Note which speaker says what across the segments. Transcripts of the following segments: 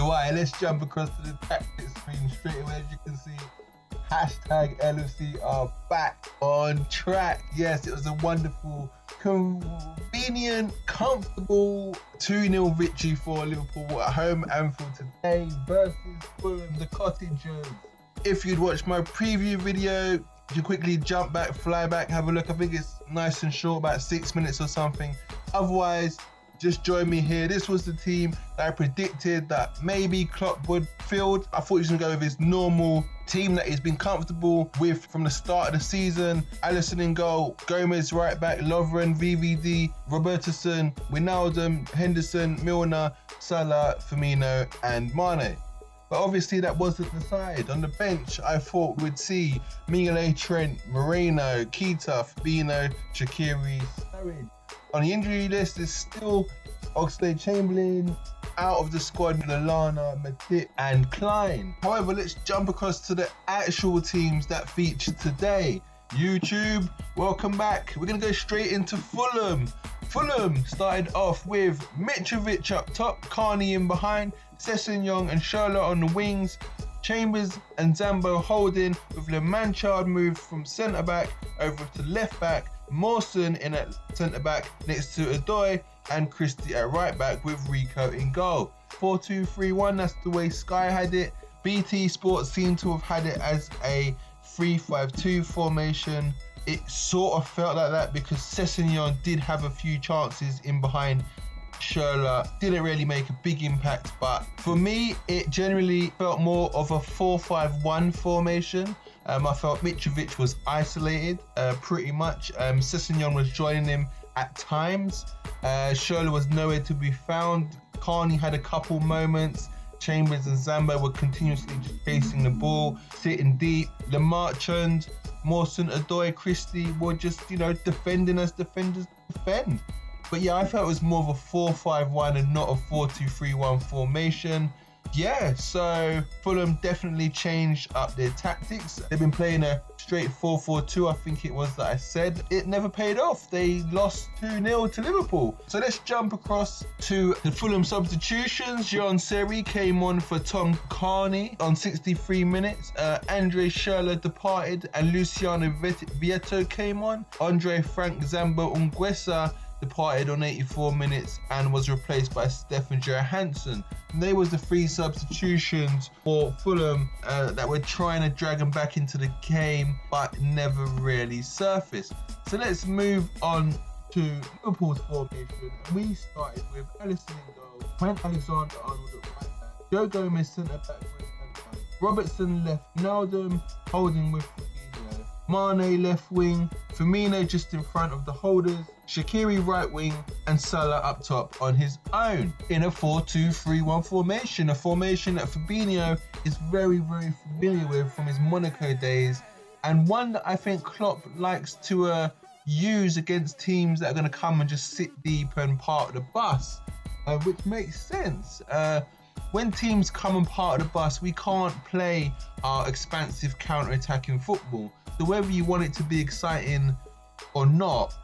Speaker 1: why. Let's jump across to the tactics screen straight away. As you can see, hashtag LFC are back on track. Yes, it was a wonderful, convenient, comfortable 2-0 victory for Liverpool at home Anfield today versus Fulham, the Cottagers. If you'd watched my preview video, you can quickly jump back, fly back, have a look. I think it's nice and short, about 6 minutes or something. Otherwise, just join me here. This was the team that I predicted that maybe Klopp would field. I thought he was going to go with his normal team that he's been comfortable with from the start of the season. Alisson in goal, Gomez right back, Lovren, VVD, Robertson, Wijnaldum, Henderson, Milner, Salah, Firmino and Mane. But obviously that wasn't the side. On the bench, I thought we'd see Mignolet, Trent, Moreno, Keita, Fabinho, Shaqiri, Sturridge. On the injury list is still Oxlade-Chamberlain, out of the squad, Lallana, Matip and Klein. However, let's jump across to the actual teams that featured today. YouTube, welcome back. We're going to go straight into Fulham. Fulham started off with Mitrovic up top, Carney in behind, Sessegnon and Charlotte on the wings, Chambers and Zambo holding, with Le Manchard moved from centre-back over to left-back, Mawson in at centre-back next to Odoi, and Christie at right-back with Rico in goal. 4-2-3-1, that's the way Sky had it. BT Sports seemed to have had it as a 3-5-2 formation. It sort of felt like that because Sessegnon did have a few chances in behind Sherlock, didn't really make a big impact, but for me it generally felt more of a 4-5-1 formation. I felt Mitrovic was isolated pretty much. Sessegnon was joining him at times. Sherlock was nowhere to be found. Carney had a couple moments. Chambers and Zambo were continuously just chasing the ball, sitting deep. Le Marchand, Mawson, Odoi, Christie were just, defending as defenders defend. But yeah, I felt it was more of a 4-5-1 and not a 4-2-3-1 formation. Yeah, so Fulham definitely changed up their tactics. They've been playing a straight 4-4-2, I think it was that I said. It never paid off. They lost 2-0 to Liverpool. So let's jump across to the Fulham substitutions. John Seri came on for Tom Carney on 63 minutes. Andre Schürrle departed and Luciano Vietto came on. Andre Frank Zambo Ongwesa departed on 84 minutes and was replaced by Stefan Johansson. And they was the three substitutions for Fulham that were trying to drag them back into the game but never really surfaced. So let's move on to Liverpool's formation. We started with Alisson in goal, Trent Alexander-Arnold at right back, Joe Gomez centre back with Antonio, Robertson left, Wijnaldum holding with Fabinho, Mane left wing, Firmino just in front of the holders, Shaqiri right wing and Salah up top on his own in a 4-2-3-1 formation, a formation that Fabinho is very, very familiar with from his Monaco days, and one that I think Klopp likes to use against teams that are going to come and just sit deep and park the bus, which makes sense. When teams come and park the bus, we can't play our expansive counter-attacking football. So whether you want it to be exciting or not,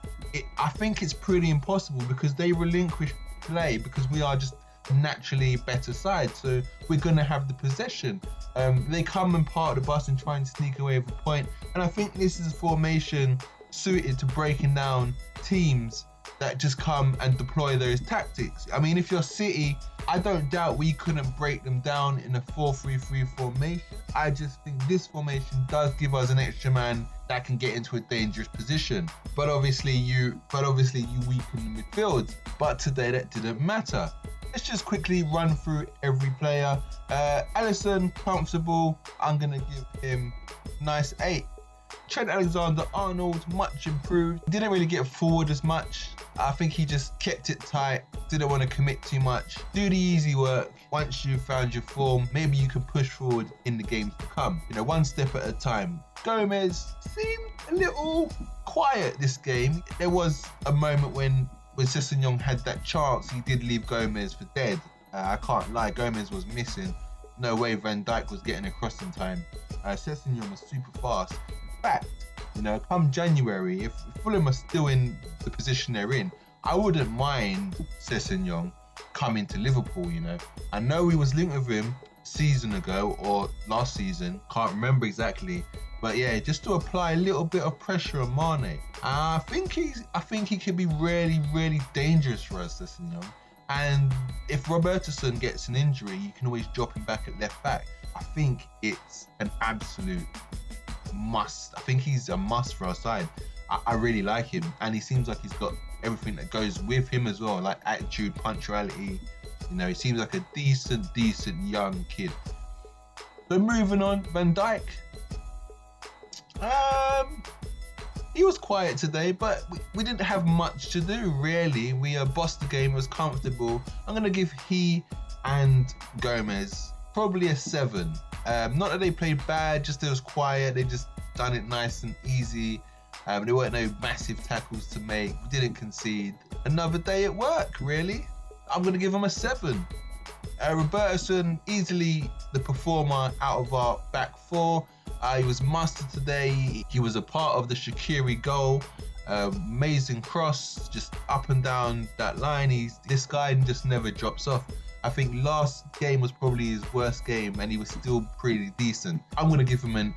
Speaker 1: I think it's pretty impossible because they relinquish play because we are just naturally a better side. So we're going to have the possession. They come and park the bus and try and sneak away with a point. And I think this is a formation suited to breaking down teams that just come and deploy those tactics. I mean, if you're City, I don't doubt we couldn't break them down in a 4-3-3 formation. I just think this formation does give us an extra man that can get into a dangerous position. But obviously you weaken the midfield. But today that didn't matter. Let's just quickly run through every player. Alisson, comfortable. I'm gonna give him nice 8. Trent Alexander-Arnold, much improved. Didn't really get forward as much. I think he just kept it tight. Didn't want to commit too much. Do the easy work. Once you've found your form, maybe you can push forward in the games to come. One step at a time. Gomez seemed a little quiet this game. There was a moment when Sessegnon had that chance. He did leave Gomez for dead. I can't lie, Gomez was missing. No way Van Dijk was getting across in time. Sessegnon was super fast. In fact, come January, if Fulham are still in the position they're in, I wouldn't mind Sessegnon coming to Liverpool, you know. I know he was linked with him season ago or last season, can't remember exactly. But yeah, just to apply a little bit of pressure on Mane. I think he could be really, really dangerous for us, you know. And if Robertson gets an injury, you can always drop him back at left back. I think it's an absolute must. I think he's a must for our side. I really like him, and he seems like he's got everything that goes with him as well, like attitude, punctuality. You know, he seems like a decent young kid. So moving on, Van Dijk. He was quiet today, but we didn't have much to do, really. We bossed the game, was comfortable. I'm going to give he and Gomez probably a 7. Not that they played bad, just it was quiet. They just done it nice and easy. There weren't no massive tackles to make. We didn't concede. Another day at work, really. I'm going to give him a 7. Robertson, easily the performer out of our back four. He was master today. He was a part of the Shaqiri goal. Amazing cross, just up and down that line. This guy just never drops off. I think last game was probably his worst game, and he was still pretty decent. I'm gonna give him an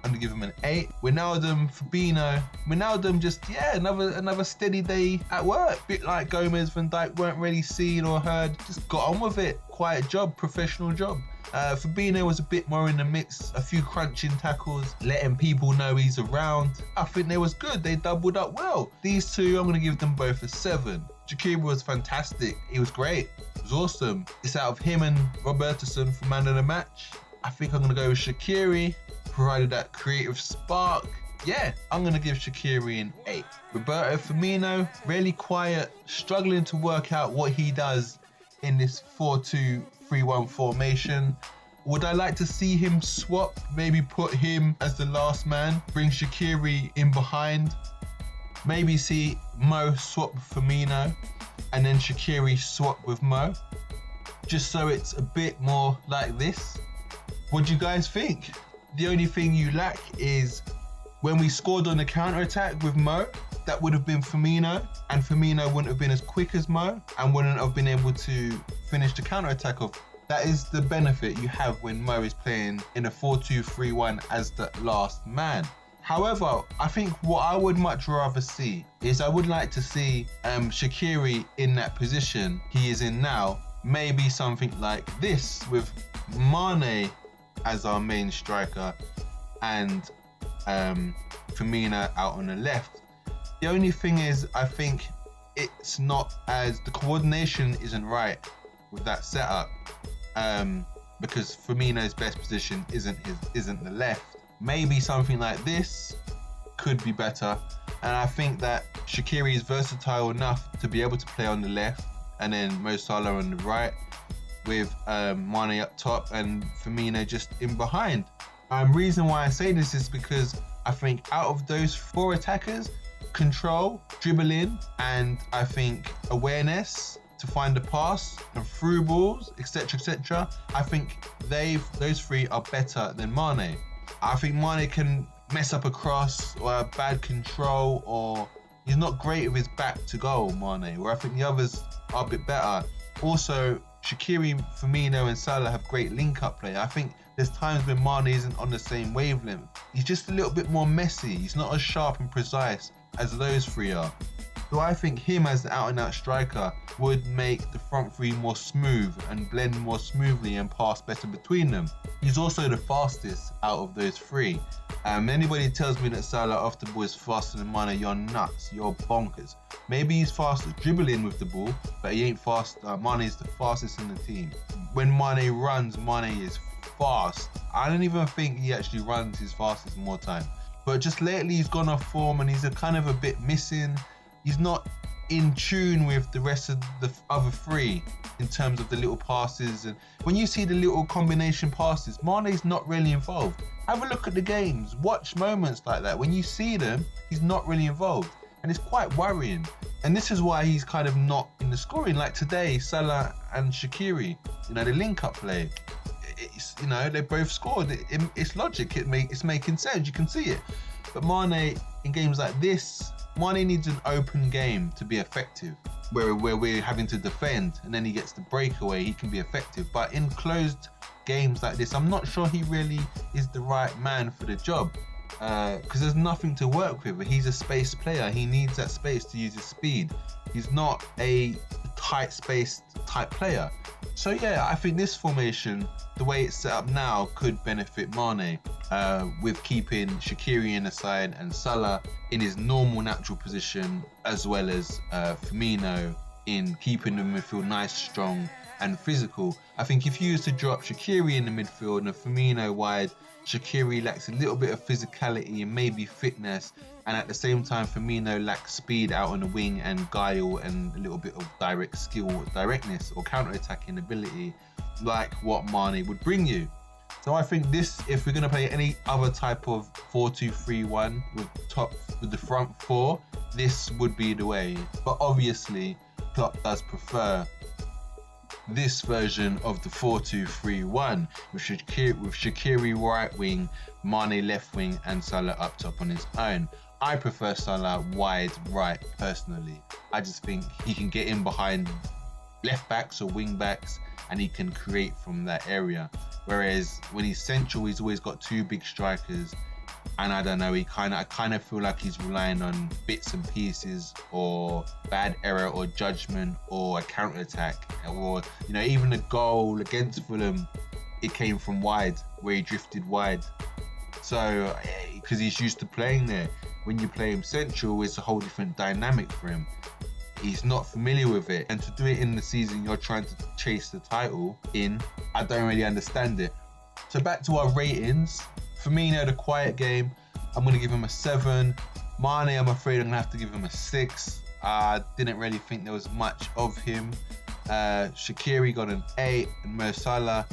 Speaker 1: 8. Wijnaldum, Fabinho, just another steady day at work. Bit like Gomez, Van Dijk weren't really seen or heard. Just got on with it. Quiet job, professional job. Fabinho was a bit more in the mix, a few crunching tackles, letting people know he's around. I think they was good. They doubled up well. These two, I'm gonna give them both a 7. Shaqiri was fantastic. He was great. It was awesome. It's out of him and Robertson for man of the match. I think I'm going to go with Shaqiri, provided that creative spark. Yeah, I'm going to give Shaqiri an 8. Roberto Firmino, really quiet, struggling to work out what he does in this 4-2-3-1 formation. Would I like to see him swap? Maybe put him as the last man, bring Shaqiri in behind. Maybe see Mo swap with Firmino and then Shaqiri swap with Mo, just so it's a bit more like this. What do you guys think? The only thing you lack is when we scored on the counter-attack with Mo, that would have been Firmino, and Firmino wouldn't have been as quick as Mo and wouldn't have been able to finish the counter-attack off. That is the benefit you have when Mo is playing in a 4-2-3-1 as the last man. However, I think what I would much rather see is I would like to see Shaqiri in that position he is in now. Maybe something like this with Mane as our main striker and Firmino out on the left. The only thing is, I think it's not as the coordination isn't right with that setup because Firmino's best position isn't the left. Maybe something like this could be better. And I think that Shaqiri is versatile enough to be able to play on the left and then Mo Salah on the right with Mane up top and Firmino just in behind. Reason why I say this is because I think out of those 4 attackers, control, dribbling, and I think awareness to find the pass and through balls, etc., I think those 3 are better than Mane. I think Mane can mess up a cross or a bad control, or he's not great with his back to goal, Mane, where I think the others are a bit better. Also, Shaqiri, Firmino and Salah have great link-up play. I think there's times when Mane isn't on the same wavelength. He's just a little bit more messy. He's not as sharp and precise as those 3 are. So I think him as the out-and-out striker would make the front 3 more smooth and blend more smoothly and pass better between them. He's also the fastest out of those 3. Anybody tells me that Salah off the ball is faster than Mane, you're nuts, you're bonkers. Maybe he's faster dribbling with the ball, but he ain't fast. Mane is the fastest in the team. When Mane runs, Mane is fast. I don't even think he actually runs his fastest more time. But just lately he's gone off form and he's a bit missing. He's not in tune with the rest of the other 3 in terms of the little passes. And when you see the little combination passes, Mane's not really involved. Have a look at the games. Watch moments like that. When you see them, he's not really involved. And it's quite worrying. And this is why he's kind of not in the scoring. Like today, Salah and Shaqiri, the link-up play. They both scored. It's logic. It's making sense. You can see it. But Mane, in games like this, Mane needs an open game to be effective. where we're having to defend, and then he gets the breakaway, he can be effective. But in closed games like this, I'm not sure he really is the right man for the job, because there's nothing to work with. He's a space player. He needs that space to use his speed. He's not a tight spaced type player. So yeah, I think this formation, the way it's set up now, could benefit Mane, with keeping Shaqiri in the side and Salah in his normal natural position, as well as Firmino in keeping the midfield nice, strong and physical. I think if you used to drop Shaqiri in the midfield and Firmino wide, Shaqiri lacks a little bit of physicality and maybe fitness, and at the same time Firmino lacks speed out on the wing and guile and a little bit of direct skill, directness or counter-attacking ability like what Mane would bring you. So I think this, if we're going to play any other type of 4-2-3-1 with the front four, this would be the way. But obviously Klopp does prefer this version of the 4-2-3-1 with Shaqiri right wing, Mane left wing and Salah up top on his own. I prefer Salah wide right personally. I just think he can get in behind left backs or wing backs and he can create from that area. Whereas when he's central, he's always got two big strikers, and I don't know, I kind of feel like he's relying on bits and pieces or bad error or judgment or a counter attack, or even the goal against Fulham, it came from wide, where he drifted wide. So because he's used to playing there. When you play him central, it's a whole different dynamic for him. He's not familiar with it, and to do it in the season you're trying to chase the title in, I don't really understand it. So back to our ratings. Firmino, the quiet game, I'm going to give him a 7. Mane, I'm afraid I'm going to have to give him a 6. I didn't really think there was much of him. Shaqiri got an 8, and Mo Salah,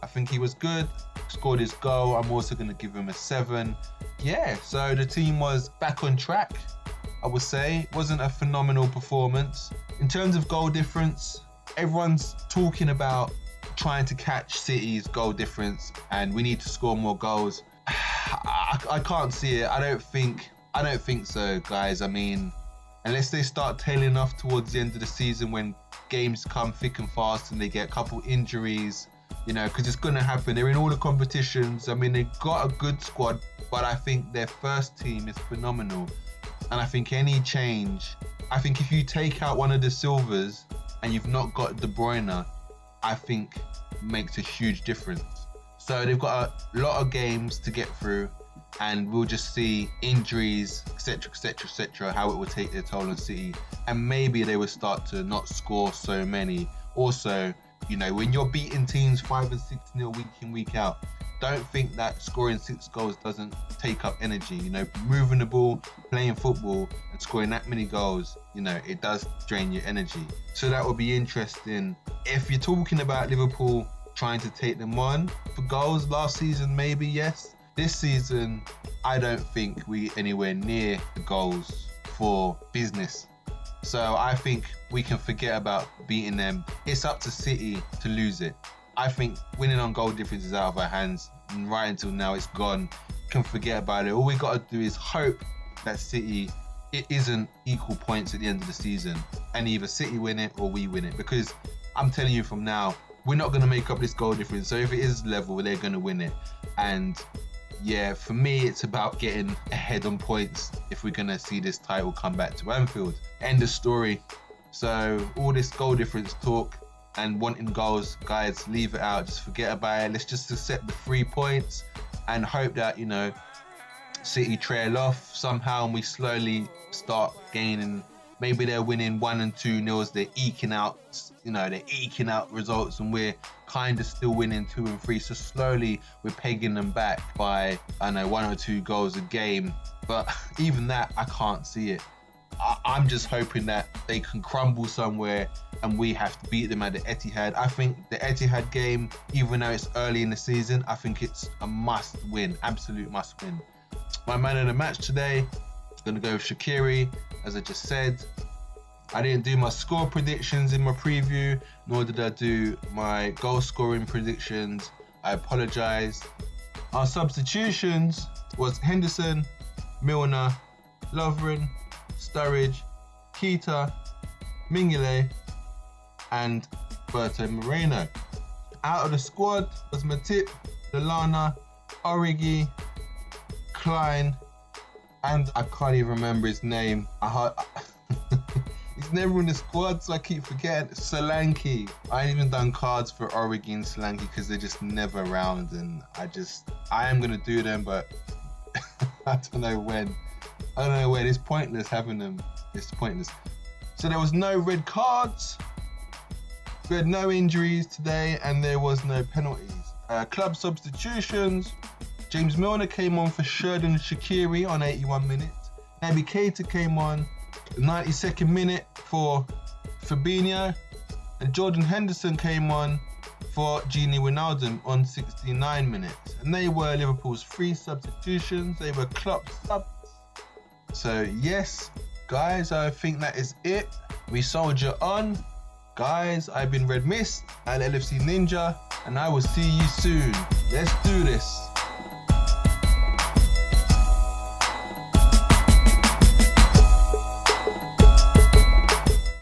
Speaker 1: I think he was good, scored his goal. I'm also going to give him a 7. Yeah, so the team was back on track, I would say. It wasn't a phenomenal performance. In terms of goal difference, everyone's talking about trying to catch City's goal difference and we need to score more goals. I can't see it. I don't think so, guys. I mean, unless they start tailing off towards the end of the season when games come thick and fast and they get a couple injuries, because it's going to happen. They're in all the competitions. I mean, they've got a good squad, but I think their first team is phenomenal. And I think any change, I think if you take out one of the Silvers and you've not got De Bruyne, I think makes a huge difference. So they've got a lot of games to get through, and we'll just see injuries, etc., etc., etc., how it will take their toll on City, and maybe they will start to not score so many. Also, when you're beating teams 5 and 6-0 week in, week out, don't think that scoring 6 goals doesn't take up energy. Moving the ball, playing football and scoring that many goals, it does drain your energy. So that will be interesting. If you're talking about Liverpool trying to take them on for goals last season, maybe yes. This season, I don't think we're anywhere near the goals for business. So I think we can forget about beating them. It's up to City to lose it. I think winning on goal difference is out of our hands, and right until now it's gone. Can forget about it. All we got to do is hope that City, it isn't equal points at the end of the season, and either City win it or we win it, because I'm telling you from now, we're not going to make up this goal difference. So if it is level, they're going to win it. And yeah, for me, it's about getting ahead on points if we're going to see this title come back to Anfield. End of story. So all this goal difference talk and wanting goals, guys, leave it out. Just forget about it. Let's just accept the 3 points and hope that, City trail off somehow and we slowly start gaining. Maybe they're winning 1 and 2-0. They're eking out results, and we're kind of still winning 2 and 3. So slowly we're pegging them back by, 1 or 2 goals a game. But even that, I can't see it. I'm just hoping that they can crumble somewhere and we have to beat them at the Etihad. I think the Etihad game, even though it's early in the season, I think it's a must win, absolute must win. My man of the match today is going to go with Shaqiri, as I just said. I didn't do my score predictions in my preview, nor did I do my goal scoring predictions. I apologise. Our substitutions was Henderson, Milner, Lovren, Sturridge, Keita, Mingele, and Berto Moreno. Out of the squad was Matip, Lallana, Origi, Klein, and I can't even remember his name. He's never in the squad, so I keep forgetting. Solanke. I ain't even done cards for Origi and Solanke because they're just never around, and I am gonna do them, but I don't know when. I don't know when. It's pointless having them. It's pointless. So there was no red cards. We had no injuries today, and there was no penalties. Club substitutions. James Milner came on for Xherdan Shaqiri on 81 minutes. Naby Keita came on the 92nd minute for Fabinho. And Jordan Henderson came on for Gini Wijnaldum on 69 minutes. And they were Liverpool's 3 substitutions. They were Klopps subs. So yes, guys, I think that is it. We soldier on. Guys, I've been Red Mist and LFC Ninja, and I will see you soon. Let's do this.